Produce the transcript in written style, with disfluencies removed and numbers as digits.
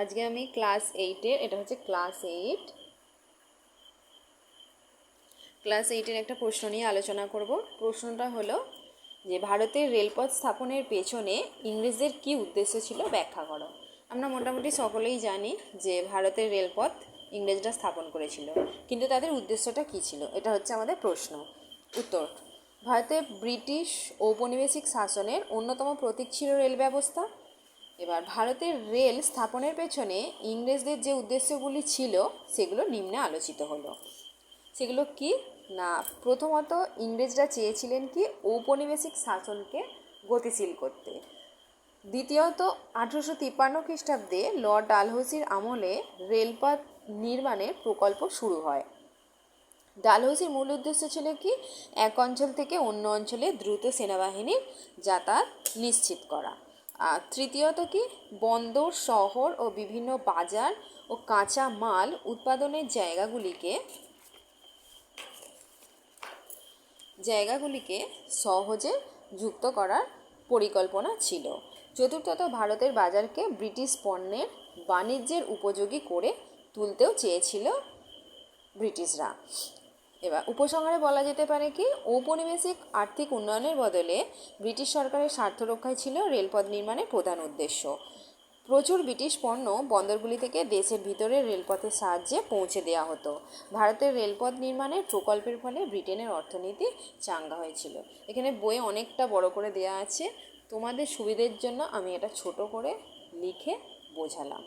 আজকে আমি ক্লাস 8-এর, এটা হচ্ছে ক্লাস 8-এর একটা প্রশ্ন নিয়ে আলোচনা করব। প্রশ্নটা হলো যে ভারতের রেলপথ স্থাপনের পেছনে ইংরেজদের কী উদ্দেশ্য ছিল ব্যাখ্যা করো। আমরা মোটামুটি সকলেই জানি যে ভারতের রেলপথ ইংরেজরা স্থাপন করেছিল, কিন্তু তাদের উদ্দেশ্যটা কী ছিল, এটা হচ্ছে আমাদের প্রশ্ন। উত্তর: ভারতে ব্রিটিশ ঔপনিবেশিক শাসনের অন্যতম প্রতীক ছিল রেল ব্যবস্থা। এবার ভারতের রেল স্থাপনের পেছনে ইংরেজদের যে উদ্দেশ্যগুলি ছিল সেগুলো নিম্নে আলোচিত হলো। সেগুলো কি না, প্রথমত ইংরেজরা চেয়েছিলেন কি ঔপনিবেশিক শাসনকে গতিশীল করতে। দ্বিতীয়ত 1853 খ্রিস্টাব্দে লর্ড ডালহৌসির আমলে রেলপথ নির্মাণের প্রকল্প শুরু হয়। ডালহৌসির মূল উদ্দেশ্য ছিল কি এক অঞ্চল থেকে অন্য অঞ্চলে দ্রুত সেনাবাহিনীর যাতায়াত নিশ্চিত করা। আর তৃতীয়ত কি বন্দর, শহর ও বিভিন্ন বাজার ও কাঁচা মাল উৎপাদনের জায়গাগুলিকে সহজে যুক্ত করার পরিকল্পনা ছিল। চতুর্থত ভারতের বাজারকে ব্রিটিশ পণ্যের বাণিজ্যের উপযোগী করে তুলতেও চেয়েছিল ব্রিটিশরা। এবার উপসংহারে বলা যেতে পারে কি ঔপনিবেশিক আর্থিক উন্নয়নের বদলে ব্রিটিশ সরকারের স্বার্থ রক্ষাই ছিল রেলপথ নির্মাণের প্রধান উদ্দেশ্য। প্রচুর ব্রিটিশ পণ্য বন্দরগুলি থেকে দেশের ভিতরে রেলপথের সাহায্যে পৌঁছে দেওয়া হতো। ভারতের রেলপথ নির্মাণের প্রকল্পের ফলে ব্রিটেনের অর্থনীতি চাঙ্গা হয়েছিল। এখানে বইয়ে অনেকটা বড় করে দেওয়া আছে, তোমাদের সুবিধের জন্য আমি এটা ছোট করে লিখে বোঝালাম।